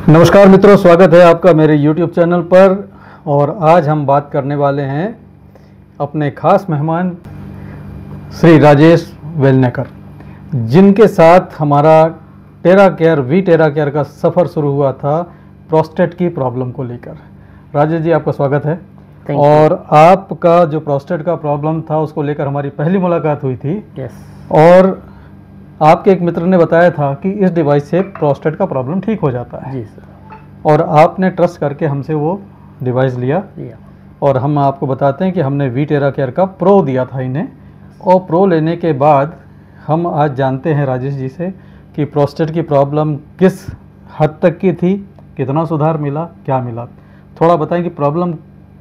नमस्कार मित्रों, स्वागत है आपका मेरे YouTube चैनल पर। और आज हम बात करने वाले हैं अपने खास मेहमान श्री राजेश वेलनेकर, जिनके साथ हमारा टेरा केयर का सफ़र शुरू हुआ था प्रोस्टेट की प्रॉब्लम को लेकर। राजेश जी, आपका स्वागत है। और आपका जो प्रोस्टेट का प्रॉब्लम था उसको लेकर हमारी पहली मुलाकात हुई थी। और आपके एक मित्र ने बताया था कि इस डिवाइस से प्रोस्टेट का प्रॉब्लम ठीक हो जाता है। जी सर। और आपने ट्रस्ट करके हमसे वो डिवाइस लिया। और हम आपको बताते हैं कि हमने टेरा केयर का प्रो दिया था इन्हें। और प्रो लेने के बाद हम आज जानते हैं राजेश जी से कि प्रोस्टेट की प्रॉब्लम किस हद तक की थी, कितना सुधार मिला, क्या मिला। थोड़ा बताएं कि प्रॉब्लम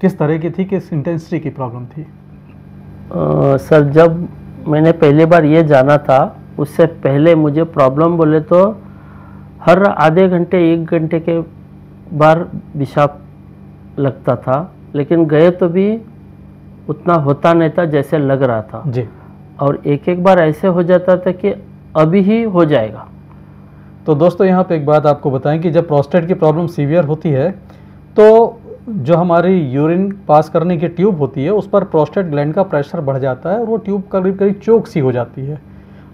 किस तरह की थी, किस इंटेंसिटी की प्रॉब्लम थी। सर, जब मैंने पहली बार ये जाना था उससे पहले मुझे प्रॉब्लम बोले तो हर आधे घंटे एक घंटे के बार पेशाब लगता था, लेकिन गए तो भी उतना होता नहीं था जैसे लग रहा था जी। और एक बार ऐसे हो जाता था कि अभी ही हो जाएगा। तो दोस्तों, यहाँ पे एक बात आपको बताएं कि जब प्रोस्टेट की प्रॉब्लम सीवियर होती है तो जो हमारी यूरिन पास करने की ट्यूब होती है उस पर प्रोस्टेट ग्लैंड का प्रेशर बढ़ जाता है और वो ट्यूब करीब करीब चोक सी हो जाती है।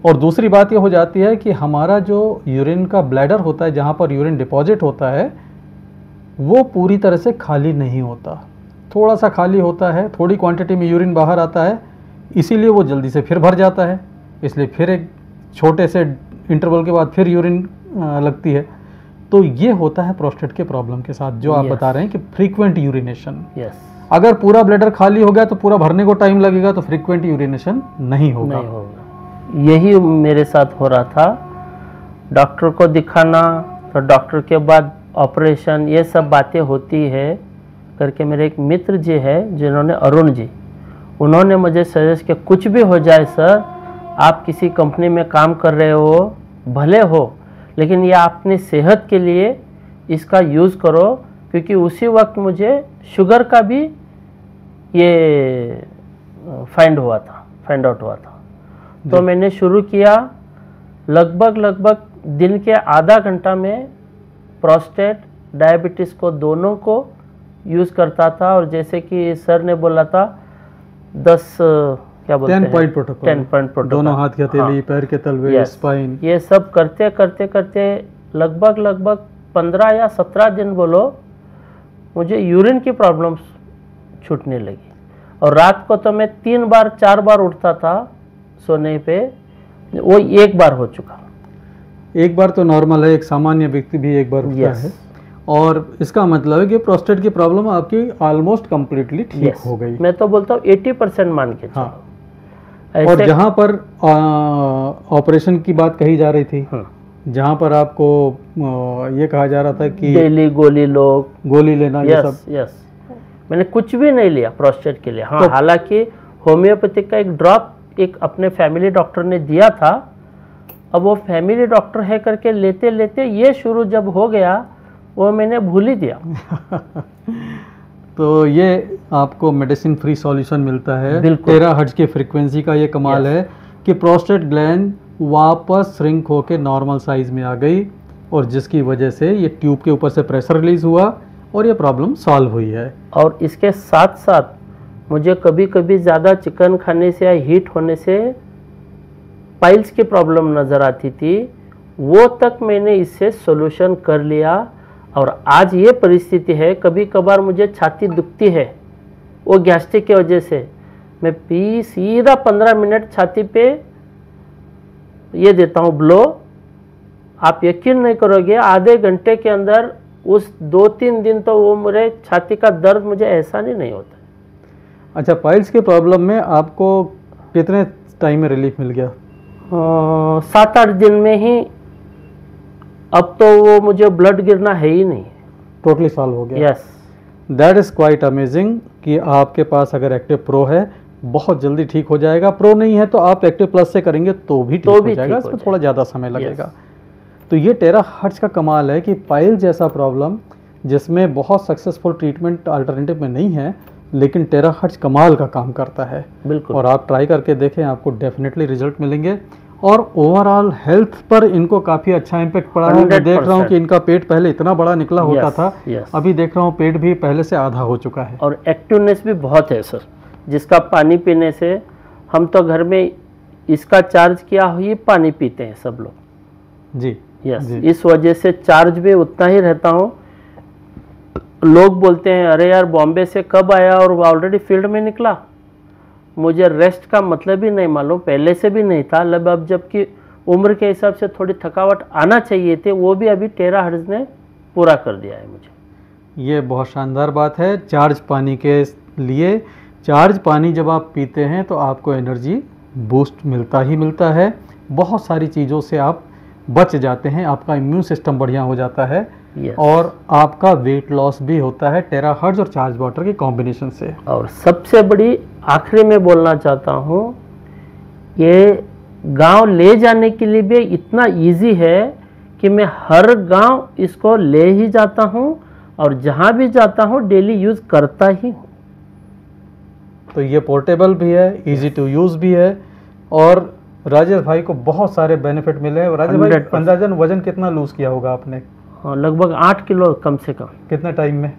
और दूसरी बात ये हो जाती है कि हमारा जो यूरिन का ब्लैडर होता है, जहाँ पर यूरिन डिपॉजिट होता है, वो पूरी तरह से खाली नहीं होता, थोड़ा सा खाली होता है, थोड़ी क्वांटिटी में यूरिन बाहर आता है, इसीलिए वो जल्दी से फिर भर जाता है। इसलिए फिर एक छोटे से इंटरवल के बाद फिर यूरिन लगती है। तो ये होता है प्रोस्टेट के प्रॉब्लम के साथ, जो आप बता रहे हैं कि फ्रीक्वेंट यूरिनेशन। अगर पूरा ब्लैडर खाली हो गया तो पूरा भरने को टाइम लगेगा, तो फ्रीक्वेंट यूरिनेशन नहीं होगा। यही मेरे साथ हो रहा था। डॉक्टर को दिखाना, तो डॉक्टर के बाद ऑपरेशन, ये सब बातें होती है करके मेरे एक मित्र जी है जिन्होंने, अरुण जी, उन्होंने मुझे सजेस्ट किया कुछ भी हो जाए सर, आप किसी कंपनी में काम कर रहे हो, भले हो, लेकिन ये अपनी सेहत के लिए इसका यूज़ करो। क्योंकि उसी वक्त मुझे शुगर का भी ये फाइंड आउट हुआ था। तो मैंने शुरू किया। लगभग दिन के आधा घंटा में प्रोस्टेट डायबिटीज़ को दोनों को यूज़ करता था। और जैसे कि सर ने बोला था 10 10 पॉइंट प्रोटोकॉल, दोनों हाथ की हथेली, पैर के तलवे, स्पाइन, ये सब करते लगभग 15 या 17 दिन बोलो, मुझे यूरिन की प्रॉब्लम्स छूटने लगी। और रात को तो मैं 3 बार 4 बार उठता था सोने पे, वो एक बार हो चुका। एक बार तो नॉर्मल है, एक सामान्य व्यक्ति भी एक बार उठता है। और इसका मतलब है कि प्रोस्टेट की प्रॉब्लम आपकी ऑलमोस्ट कंप्लीटली ठीक हो गई। मैं तो बोलता हूँ 80% मान के। हाँ। और जहाँ पर ऑपरेशन की बात कही जा रही थी, जहाँ पर आपको ये कहा जा रहा था कि डेली गोली लेना, ये सब, मैंने कुछ भी नहीं लिया प्रोस्टेट के लिए। हाँ, तो हालांकि होम्योपैथिक का एक ड्रॉप एक अपने फैमिली डॉक्टर ने दिया था। अब वो फैमिली डॉक्टर है करके लेते लेते ये शुरू जब हो गया, वो मैंने भूल ही दिया। तो ये आपको मेडिसिन फ्री सॉल्यूशन मिलता है। टेराहर्ट्ज की फ्रीक्वेंसी का ये कमाल है कि प्रोस्टेट ग्लैंड वापस श्रिंक होके नॉर्मल साइज में आ गई, और जिसकी वजह से ये ट्यूब के ऊपर से प्रेशर रिलीज हुआ और ये प्रॉब्लम सॉल्व हुई है। और इसके साथ साथ मुझे कभी कभी ज़्यादा चिकन खाने से या हीट होने से पाइल्स की प्रॉब्लम नज़र आती थी, वो तक मैंने इससे सॉल्यूशन कर लिया। और आज ये परिस्थिति है, कभी कभार मुझे छाती दुखती है, वो गैस्ट्रिक की वजह से, मैं सीधा 15 मिनट छाती पे ये देता हूँ ब्लो। आप यकीन नहीं करोगे, आधे घंटे के अंदर उस 2-3 दिन तो वो मेरे छाती का दर्द मुझे एहसास ही नहीं होता। अच्छा, पाइल्स के प्रॉब्लम में आपको कितने टाइम में रिलीफ मिल गया? 7-8 दिन में ही। अब तो वो मुझे ब्लड गिरना है ही नहीं, टोटली सॉल्व हो गया। Yes, that is quite amazing कि आपके पास अगर एक्टिव प्रो है, बहुत जल्दी ठीक हो जाएगा। प्रो नहीं है तो आप एक्टिव प्लस से करेंगे तो भी ठीक हो जाएगा, इसमें थोड़ा ज़्यादा समय लगेगा। तो ये टेराहर्ट्ज का कमाल है कि पाइल जैसा प्रॉब्लम जिसमें बहुत सक्सेसफुल ट्रीटमेंट अल्टरनेटिव में नहीं है, लेकिन टेराहर्ट्ज कमाल का काम करता है। बिल्कुल। और आप ट्राई करके देखें, आपको डेफिनेटली रिजल्ट मिलेंगे। और ओवरऑल हेल्थ पर इनको काफ़ी अच्छा इम्पैक्ट पड़ा है। मैं देख रहा हूँ कि इनका पेट पहले इतना बड़ा निकला होता था, अभी देख रहा हूँ पेट भी पहले से आधा हो चुका है। और एक्टिवनेस भी बहुत है सर, जिसका पानी पीने से, हम तो घर में इसका चार्ज किया हुई पानी पीते हैं सब लोग जी। यस, इस वजह से चार्ज भी उतना ही रहता हूँ। लोग बोलते हैं अरे यार बॉम्बे से कब आया और ऑलरेडी फील्ड में निकला। मुझे रेस्ट का मतलब ही नहीं मालूम, पहले से भी नहीं था। अब जबकि उम्र के हिसाब से थोड़ी थकावट आना चाहिए थी, वो भी अभी टेराहर्ट्ज़ ने पूरा कर दिया है मुझे। ये बहुत शानदार बात है। चार्ज पानी के लिए, चार्ज पानी जब आप पीते हैं तो आपको एनर्जी बूस्ट मिलता ही मिलता है, बहुत सारी चीज़ों से आप बच जाते हैं, आपका इम्यून सिस्टम बढ़िया हो जाता है और आपका वेट लॉस भी होता है टेराहर्ट्ज़ और चार्ज वाटर के कॉम्बिनेशन से। और सबसे बड़ी आखिरी में बोलना चाहता हूँ, ये गांव ले जाने के लिए भी इतना इजी है कि मैं हर गांव इसको ले ही जाता हूँ और जहाँ भी जाता हूँ डेली यूज़ करता ही हूँ। तो ये पोर्टेबल भी है, इजी टू यूज़ भी है और राजेश भाई को बहुत सारे बेनिफिट मिले हैं। राजेश भाई अंदाजन वजन कितना लूज किया होगा आपने? लगभग 8 किलो कम से कम। कितने टाइम में?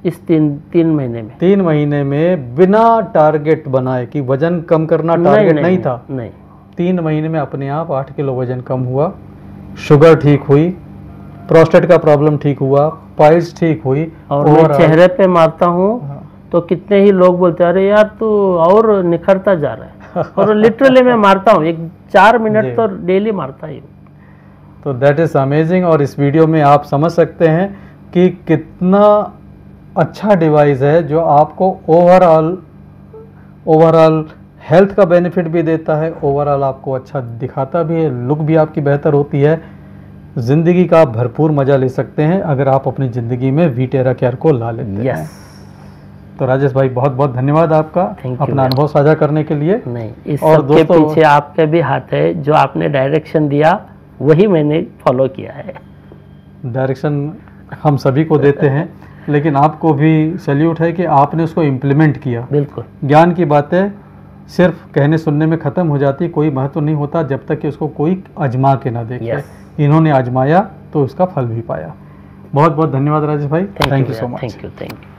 इस तीन महीने में। 3 महीने में बिना टारगेट बनाए कि वजन कम करना टारगेट नहीं था, नहीं 3 महीने में अपने आप 8 किलो वजन कम हुआ, शुगर ठीक हुई, प्रोस्टेट का प्रॉब्लम ठीक हुआ, पाइल्स ठीक हुई। और मैं चेहरे पे मारता हूँ तो कितने ही लोग बोलते हैं अरे यार तू और निखरता जा रहा है और लिटरली मैं मारता हूँ, 4 मिनट तो डेली मारता ही हूँ। तो दैट इज़ अमेजिंग। और इस वीडियो में आप समझ सकते हैं कि कितना अच्छा डिवाइस है जो आपको ओवरऑल हेल्थ का बेनिफिट भी देता है, ओवरऑल आपको अच्छा दिखाता भी है, लुक भी आपकी बेहतर होती है। ज़िंदगी का आप भरपूर मज़ा ले सकते हैं अगर आप अपनी ज़िंदगी में वीटेरा केयर को ला लेते हैं। तो राजेश भाई बहुत बहुत धन्यवाद आपका अपना अनुभव साझा करने के लिए। नहीं, इस सब के पीछे आपके भी हाथ है, जो आपने डायरेक्शन दिया वही मैंने फॉलो किया है। डायरेक्शन हम सभी को देते हैं लेकिन आपको भी सैल्यूट है कि आपने उसको इम्प्लीमेंट किया। बिल्कुल, ज्ञान की बातें सिर्फ कहने सुनने में ख़त्म हो जाती, कोई महत्व नहीं होता जब तक कि उसको कोई आजमा के ना देखे। इन्होंने आजमाया तो उसका फल भी पाया। बहुत बहुत धन्यवाद राजेश भाई, thank you so much. Thank you.